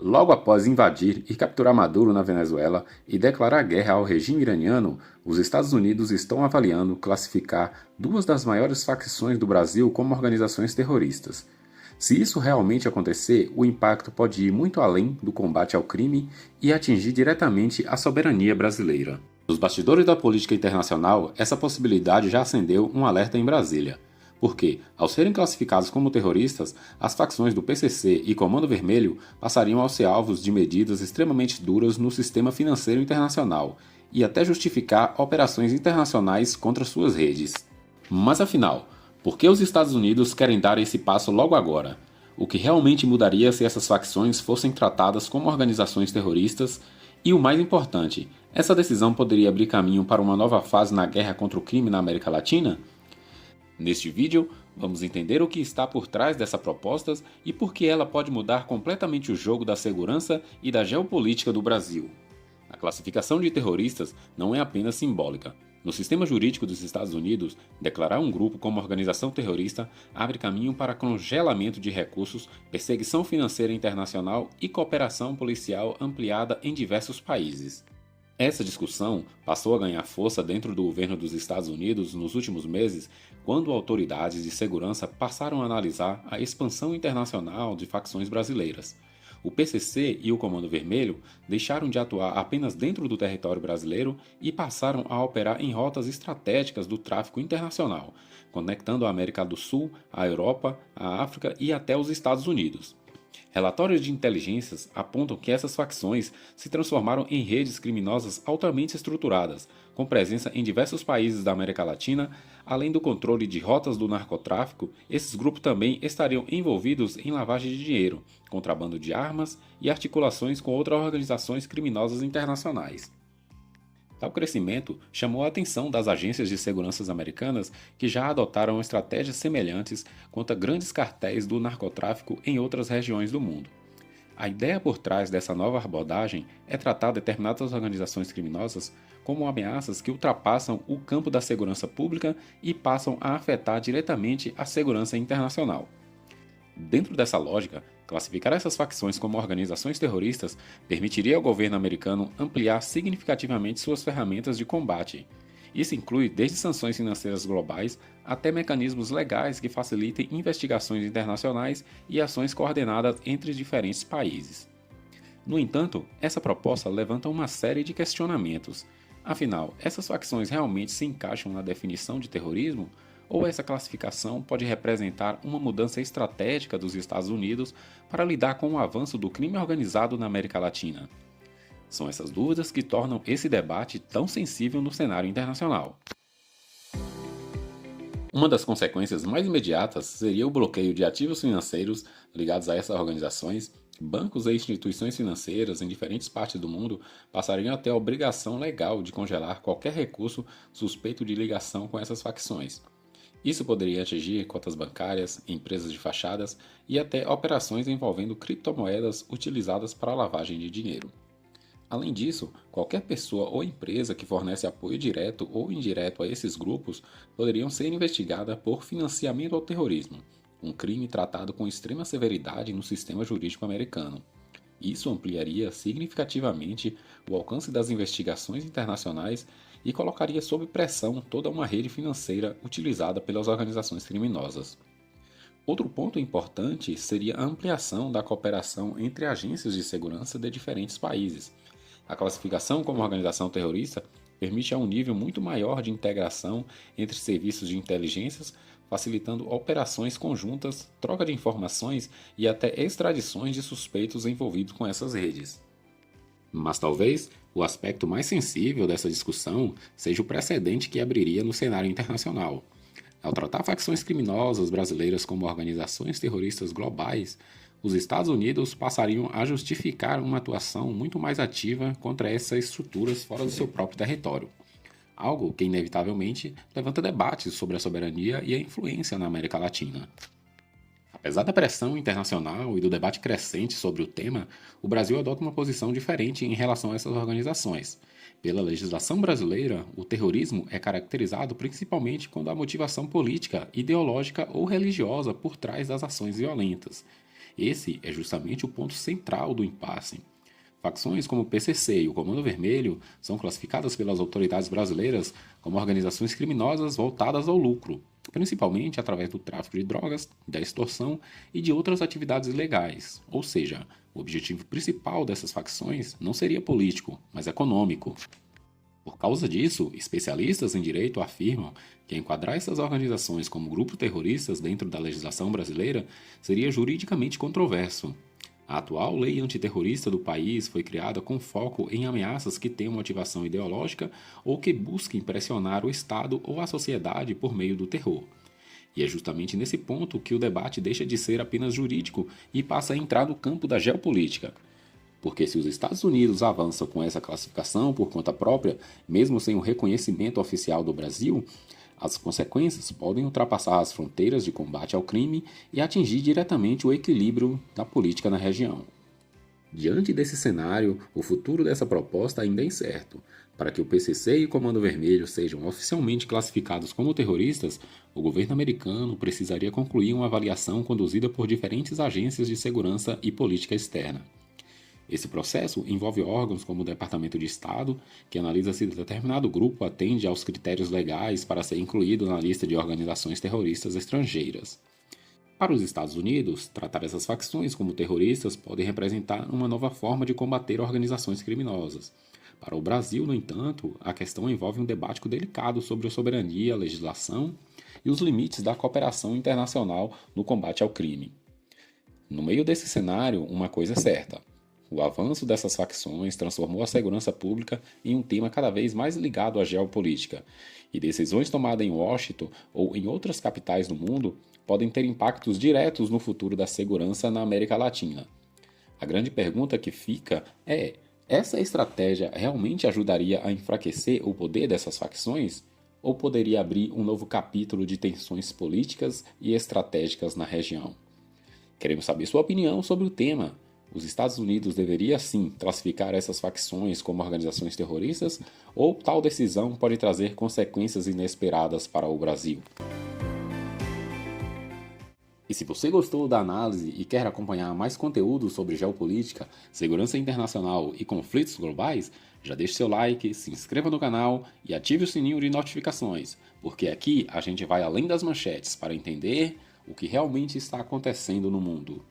Logo após invadir e capturar Maduro na Venezuela e declarar guerra ao regime iraniano, os Estados Unidos estão avaliando classificar duas das maiores facções do Brasil como organizações terroristas. Se isso realmente acontecer, o impacto pode ir muito além do combate ao crime e atingir diretamente a soberania brasileira. Nos bastidores da política internacional, essa possibilidade já acendeu um alerta em Brasília. Porque, ao serem classificados como terroristas, as facções do PCC e Comando Vermelho passariam a ser alvos de medidas extremamente duras no sistema financeiro internacional e até justificar operações internacionais contra suas redes. Mas afinal, por que os Estados Unidos querem dar esse passo logo agora? O que realmente mudaria se essas facções fossem tratadas como organizações terroristas? E o mais importante, essa decisão poderia abrir caminho para uma nova fase na guerra contra o crime na América Latina? Neste vídeo, vamos entender o que está por trás dessa proposta e por que ela pode mudar completamente o jogo da segurança e da geopolítica do Brasil. A classificação de terroristas não é apenas simbólica. No sistema jurídico dos Estados Unidos, declarar um grupo como organização terrorista abre caminho para congelamento de recursos, perseguição financeira internacional e cooperação policial ampliada em diversos países. Essa discussão passou a ganhar força dentro do governo dos Estados Unidos nos últimos meses, quando autoridades de segurança passaram a analisar a expansão internacional de facções brasileiras. O PCC e o Comando Vermelho deixaram de atuar apenas dentro do território brasileiro e passaram a operar em rotas estratégicas do tráfico internacional, conectando a América do Sul, a Europa, a África e até os Estados Unidos. Relatórios de inteligências apontam que essas facções se transformaram em redes criminosas altamente estruturadas, com presença em diversos países da América Latina. Além do controle de rotas do narcotráfico, esses grupos também estariam envolvidos em lavagem de dinheiro, contrabando de armas e articulações com outras organizações criminosas internacionais. Tal crescimento chamou a atenção das agências de segurança americanas, que já adotaram estratégias semelhantes contra grandes cartéis do narcotráfico em outras regiões do mundo. A ideia por trás dessa nova abordagem é tratar determinadas organizações criminosas como ameaças que ultrapassam o campo da segurança pública e passam a afetar diretamente a segurança internacional. Dentro dessa lógica, classificar essas facções como organizações terroristas permitiria ao governo americano ampliar significativamente suas ferramentas de combate. Isso inclui desde sanções financeiras globais até mecanismos legais que facilitem investigações internacionais e ações coordenadas entre diferentes países. No entanto, essa proposta levanta uma série de questionamentos. Afinal, essas facções realmente se encaixam na definição de terrorismo? Ou essa classificação pode representar uma mudança estratégica dos Estados Unidos para lidar com o avanço do crime organizado na América Latina? São essas dúvidas que tornam esse debate tão sensível no cenário internacional. Uma das consequências mais imediatas seria o bloqueio de ativos financeiros ligados a essas organizações. Bancos e instituições financeiras em diferentes partes do mundo passariam a ter a obrigação legal de congelar qualquer recurso suspeito de ligação com essas facções. Isso poderia atingir contas bancárias, empresas de fachadas e até operações envolvendo criptomoedas utilizadas para a lavagem de dinheiro. Além disso, qualquer pessoa ou empresa que fornece apoio direto ou indireto a esses grupos poderiam ser investigada por financiamento ao terrorismo, um crime tratado com extrema severidade no sistema jurídico americano. Isso ampliaria significativamente o alcance das investigações internacionais e colocaria sob pressão toda uma rede financeira utilizada pelas organizações criminosas. Outro ponto importante seria a ampliação da cooperação entre agências de segurança de diferentes países. A classificação como organização terrorista permite um nível muito maior de integração entre serviços de inteligências, facilitando operações conjuntas, troca de informações e até extradições de suspeitos envolvidos com essas redes. Mas talvez o aspecto mais sensível dessa discussão seja o precedente que abriria no cenário internacional. Ao tratar facções criminosas brasileiras como organizações terroristas globais, os Estados Unidos passariam a justificar uma atuação muito mais ativa contra essas estruturas fora do seu próprio território. Algo que inevitavelmente levanta debates sobre a soberania e a influência na América Latina. Apesar da pressão internacional e do debate crescente sobre o tema, o Brasil adota uma posição diferente em relação a essas organizações. Pela legislação brasileira, o terrorismo é caracterizado principalmente quando há motivação política, ideológica ou religiosa por trás das ações violentas. Esse é justamente o ponto central do impasse. Facções como o PCC e o Comando Vermelho são classificadas pelas autoridades brasileiras como organizações criminosas voltadas ao lucro, principalmente através do tráfico de drogas, da extorsão e de outras atividades ilegais. Ou seja, o objetivo principal dessas facções não seria político, mas econômico. Por causa disso, especialistas em direito afirmam que enquadrar essas organizações como grupos terroristas dentro da legislação brasileira seria juridicamente controverso. A atual lei antiterrorista do país foi criada com foco em ameaças que tenham motivação ideológica ou que busquem pressionar o Estado ou a sociedade por meio do terror. E é justamente nesse ponto que o debate deixa de ser apenas jurídico e passa a entrar no campo da geopolítica. Porque se os Estados Unidos avançam com essa classificação por conta própria, mesmo sem o reconhecimento oficial do Brasil, as consequências podem ultrapassar as fronteiras de combate ao crime e atingir diretamente o equilíbrio da política na região. Diante desse cenário, o futuro dessa proposta ainda é incerto. Para que o PCC e o Comando Vermelho sejam oficialmente classificados como terroristas, o governo americano precisaria concluir uma avaliação conduzida por diferentes agências de segurança e política externa. Esse processo envolve órgãos como o Departamento de Estado, que analisa se determinado grupo atende aos critérios legais para ser incluído na lista de organizações terroristas estrangeiras. Para os Estados Unidos, tratar essas facções como terroristas pode representar uma nova forma de combater organizações criminosas. Para o Brasil, no entanto, a questão envolve um debate delicado sobre a soberania, a legislação e os limites da cooperação internacional no combate ao crime. No meio desse cenário, uma coisa é certa. O avanço dessas facções transformou a segurança pública em um tema cada vez mais ligado à geopolítica, e decisões tomadas em Washington ou em outras capitais do mundo podem ter impactos diretos no futuro da segurança na América Latina. A grande pergunta que fica é: essa estratégia realmente ajudaria a enfraquecer o poder dessas facções? Ou poderia abrir um novo capítulo de tensões políticas e estratégicas na região? Queremos saber sua opinião sobre o tema. Os Estados Unidos deveria sim classificar essas facções como organizações terroristas ou tal decisão pode trazer consequências inesperadas para o Brasil? E se você gostou da análise e quer acompanhar mais conteúdo sobre geopolítica, segurança internacional e conflitos globais, já deixe seu like, se inscreva no canal e ative o sininho de notificações, porque aqui a gente vai além das manchetes para entender o que realmente está acontecendo no mundo.